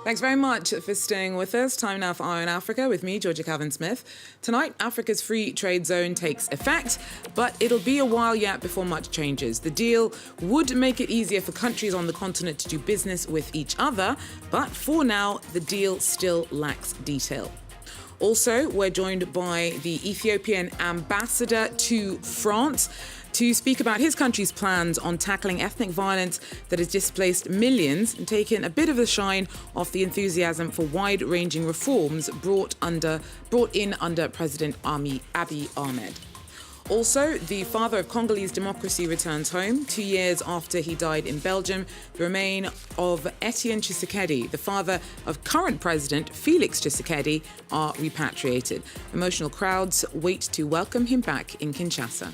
Thanks very much for staying with us. Time now for Eye on Africa with me, Georgia Calvin-Smith. Tonight, Africa's free trade zone takes effect, but it'll be a while yet before much changes. The deal would make it easier for countries on the continent to do business with each other, but for now, the deal still lacks detail. Also, we're joined by the Ethiopian Ambassador to France to speak about his country's plans on tackling ethnic violence that has displaced millions and taken a bit of the shine off the enthusiasm for wide-ranging reforms brought in under President Abiy Ahmed. Also, the father of Congolese democracy returns home 2 years after he died in Belgium. The remains of Etienne Tshisekedi, the father of current president Felix Tshisekedi, are repatriated. Emotional crowds wait to welcome him back in Kinshasa.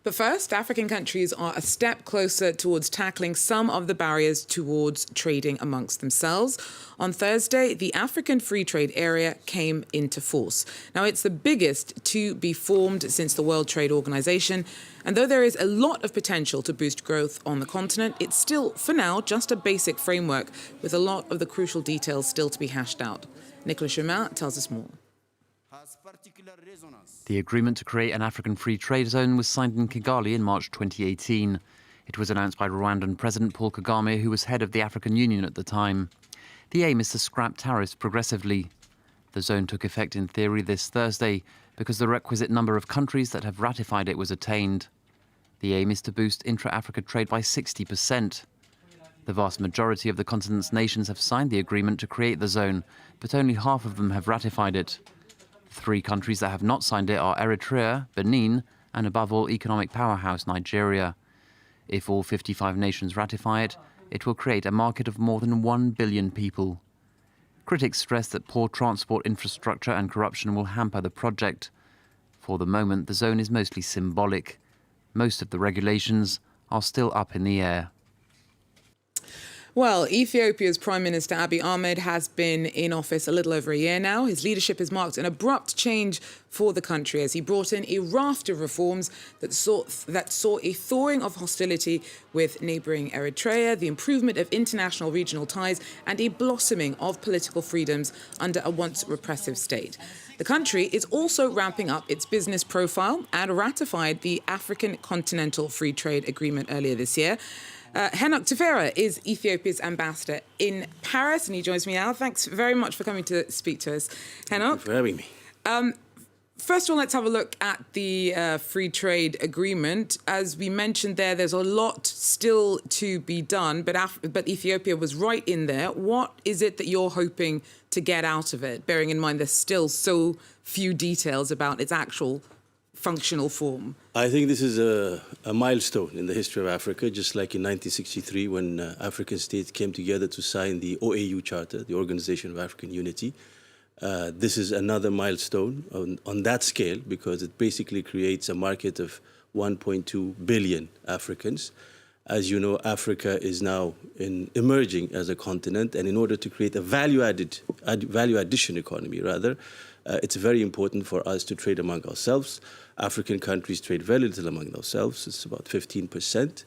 But first, African countries are a step closer towards tackling some of the barriers towards trading amongst themselves. On Thursday, the African Free Trade Area came into force. Now, it's the biggest to be formed since the World Trade Organization. And though there is a lot of potential to boost growth on the continent, it's still, for now, just a basic framework with a lot of the crucial details still to be hashed out. Nicolas Chemin tells us more. The agreement to create an African free trade zone was signed in Kigali in March 2018. It was announced by Rwandan President Paul Kagame, who was head of the African Union at the time. The aim is to scrap tariffs progressively. The zone took effect in theory this Thursday because the requisite number of countries that have ratified it was attained. The aim is to boost intra-Africa trade by 60%. The vast majority of the continent's nations have signed the agreement to create the zone, but only half of them have ratified it. 3 countries that have not signed it are Eritrea, Benin, and above all, economic powerhouse Nigeria. If all 55 nations ratify it, it will create a market of more than 1 billion people. Critics stress that poor transport infrastructure and corruption will hamper the project. For the moment, the zone is mostly symbolic. Most of the regulations are still up in the air. Well, Ethiopia's Prime Minister Abiy Ahmed has been in office a little over a year now. His leadership has marked an abrupt change for the country as he brought in a raft of reforms that saw a thawing of hostility with neighbouring Eritrea, the improvement of international regional ties, and a blossoming of political freedoms under a once repressive state. The country is also ramping up its business profile and ratified the African Continental Free Trade Agreement earlier this year. Henok Tefera is Ethiopia's ambassador in Paris, and he joins me now. Thanks very much for coming to speak to us, Henok. Thank you for having me. First of all, let's have a look at the free trade agreement. As we mentioned there's a lot still to be done, but Ethiopia was right in there. What is it that you're hoping to get out of it, bearing in mind there's still so few details about its actual functional form? I think this is a milestone in the history of Africa, just like in 1963 when African states came together to sign the OAU Charter, the Organization of African Unity. This is another milestone on that scale because it basically creates a market of 1.2 billion Africans. As you know, Africa is now emerging as a continent, and in order to create a value addition economy, it's very important for us to trade among ourselves. African countries trade very little among themselves. It's about 15%.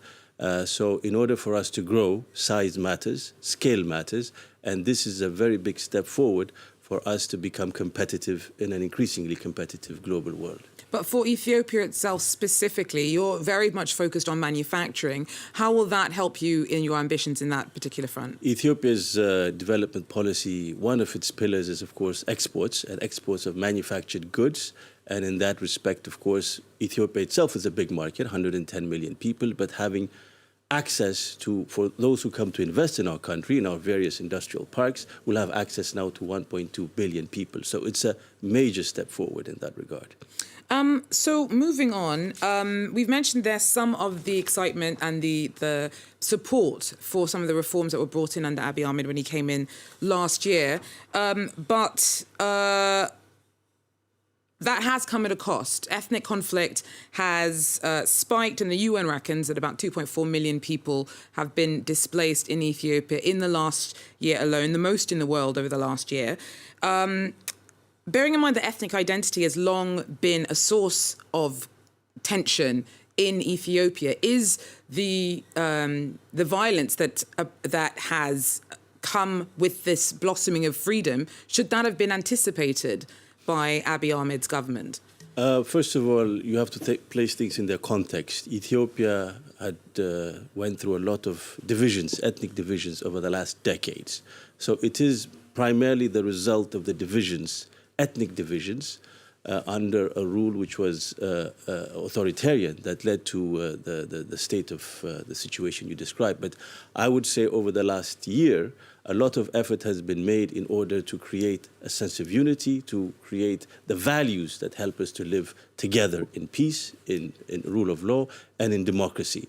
So in order for us to grow, size matters, scale matters, and this is a very big step forward for us to become competitive in an increasingly competitive global world. But for Ethiopia itself specifically, you're very much focused on manufacturing. How will that help you in your ambitions in that particular front? Ethiopia's development policy, one of its pillars is, of course, exports and exports of manufactured goods. And in that respect, of course, Ethiopia itself is a big market, 110 million people, but having access to, for those who come to invest in our country, in our various industrial parks, will have access now to 1.2 billion people. So it's a major step forward in that regard. So moving on, we've mentioned there some of the excitement and the support for some of the reforms that were brought in under Abiy Ahmed when he came in last year. But that has come at a cost. Ethnic conflict has spiked, and the UN reckons that about 2.4 million people have been displaced in Ethiopia in the last year alone, the most in the world over the last year. Bearing in mind that ethnic identity has long been a source of tension in Ethiopia? Is the violence that has come with this blossoming of freedom, should that have been anticipated by Abiy Ahmed's government? First of all, you have to place things in their context. Ethiopia had went through a lot of divisions, ethnic divisions, over the last decades. So it is primarily the result of the divisions, ethnic divisions, under a rule which was authoritarian that led to the state of the situation you described. But I would say over the last year, a lot of effort has been made in order to create a sense of unity, to create the values that help us to live together in peace, in rule of law, and in democracy.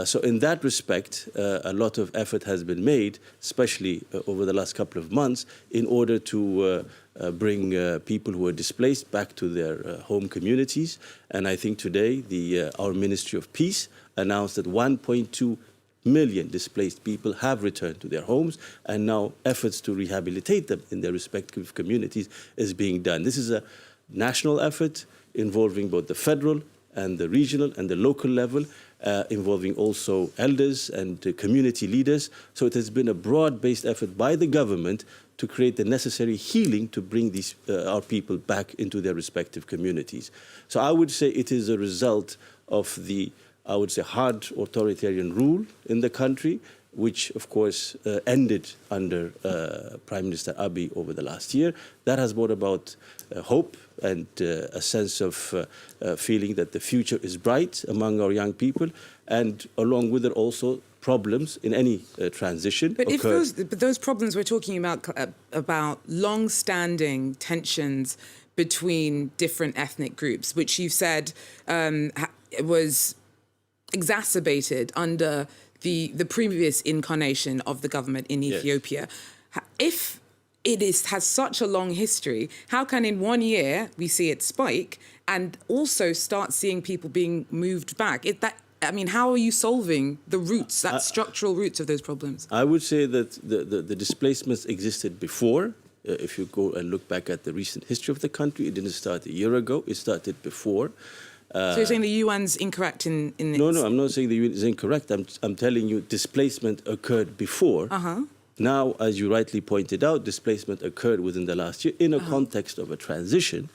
So in that respect, a lot of effort has been made, especially over the last couple of months, in order to bring people who are displaced back to their home communities. And I think today our Ministry of Peace announced that 1.2 million displaced people have returned to their homes, and now efforts to rehabilitate them in their respective communities is being done. This is a national effort involving both the federal and the regional and the local level, involving also elders and community leaders. So it has been a broad-based effort by the government to create the necessary healing to bring these our people back into their respective communities. So I would say it is a result of hard authoritarian rule in the country, which, of course, ended under Prime Minister Abiy over the last year. That has brought about hope and a sense of feeling that the future is bright among our young people, and along with it also problems in any transition. But those problems we're talking about long-standing tensions between different ethnic groups, which you've said was exacerbated under the previous incarnation of the government in Ethiopia. Yes. If it has such a long history, how can in 1 year we see it spike and also start seeing people being moved back? How are you solving the roots, structural roots of those problems? I would say that the displacements existed before. If you go and look back at the recent history of the country, it didn't start a year ago, it started before. So you're saying the UN's incorrect in this? No, I'm not saying the UN is incorrect. I'm telling you displacement occurred before. Now, as you rightly pointed out, displacement occurred within the last year in a context of a transition,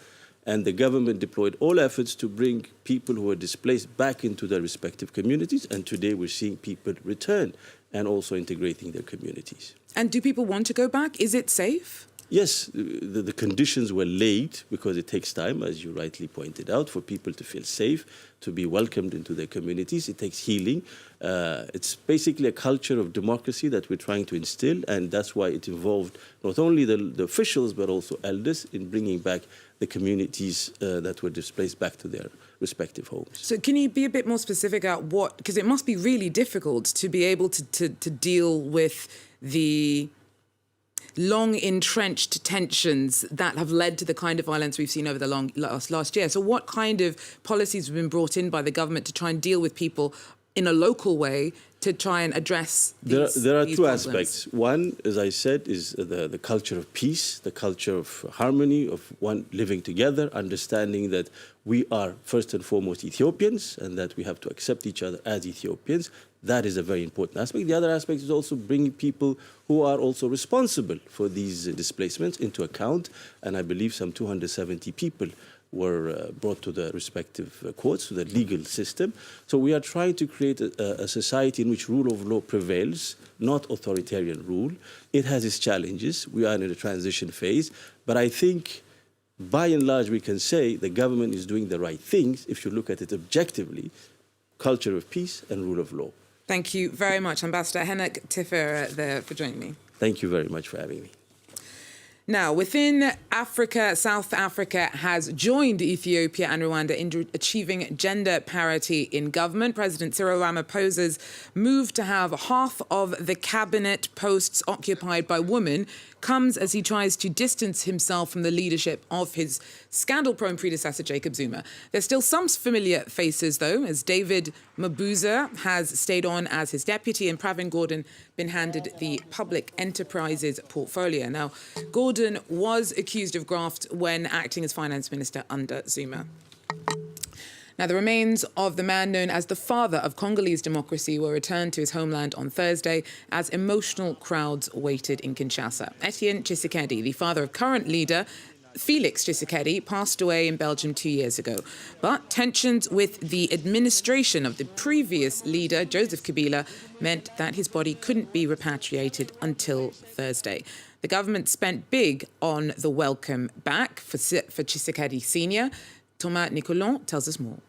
and the government deployed all efforts to bring people who were displaced back into their respective communities, and today we're seeing people return and also integrating their communities. And do people want to go back? Is it safe? Yes, the conditions were laid, because it takes time, as you rightly pointed out, for people to feel safe, to be welcomed into their communities. It takes healing. It's basically a culture of democracy that we're trying to instill, and that's why it involved not only the officials, but also elders in bringing back the communities that were displaced back to their respective homes. So can you be a bit more specific about what, because it must be really difficult to be able to deal with the long entrenched tensions that have led to the kind of violence we've seen over the last year. So what kind of policies have been brought in by the government to try and deal with people in a local way to try and address these There are two problems? Aspects. One, as I said, is the culture of peace, the culture of harmony, of one living together, understanding that we are first and foremost Ethiopians and that we have to accept each other as Ethiopians. That is a very important aspect. The other aspect is also bringing people who are also responsible for these displacements into account. And I believe some 270 people were brought to the respective courts, to the legal system. So we are trying to create a society in which rule of law prevails, not authoritarian rule. It has its challenges. We are in a transition phase. But I think, by and large, we can say the government is doing the right things if you look at it objectively: culture of peace and rule of law. Thank you very much, Ambassador Henok Tifera, there for joining me. Thank you very much for having me. Now, within Africa, South Africa has joined Ethiopia and Rwanda in achieving gender parity in government. President Cyril Ramaphosa's move to have half of the cabinet posts occupied by women comes as he tries to distance himself from the leadership of his scandal-prone predecessor, Jacob Zuma. There's still some familiar faces, though, as David Mabuza has stayed on as his deputy and Pravin Gordhan been handed the public enterprises portfolio. Now, Gordhan was accused of graft when acting as finance minister under Zuma. Now, the remains of the man known as the father of Congolese democracy were returned to his homeland on Thursday as emotional crowds waited in Kinshasa. Etienne Tshisekedi, the father of current leader Felix Tshisekedi, passed away in Belgium 2 years ago. But tensions with the administration of the previous leader, Joseph Kabila, meant that his body couldn't be repatriated until Thursday. The government spent big on the welcome back for Tshisekedi Sr. Thomas Nicolon tells us more.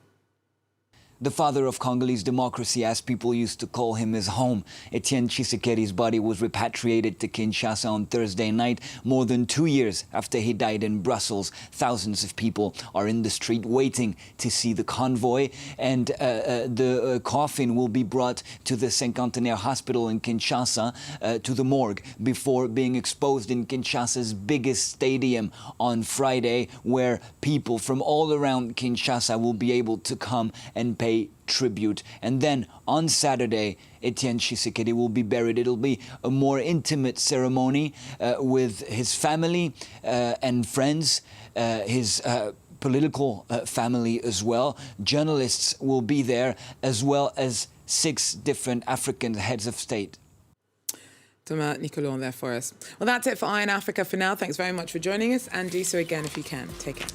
The father of Congolese democracy, as people used to call him, is home. Etienne Tshisekedi's body was repatriated to Kinshasa on Thursday night, more than 2 years after he died in Brussels. Thousands of people are in the street waiting to see the convoy, and the coffin will be brought to the Cinquantenaire Hospital in Kinshasa, to the morgue, before being exposed in Kinshasa's biggest stadium on Friday, where people from all around Kinshasa will be able to come and pay tribute. And then on Saturday, Etienne Tshisekedi will be buried. It'll be a more intimate ceremony with his family and friends, his political family as well. Journalists will be there, as well as 6 different African heads of state. Thomas Nicolon there for us. Well, that's it for Eye on Africa for now. Thanks very much for joining us, and do so again if you can. Take care.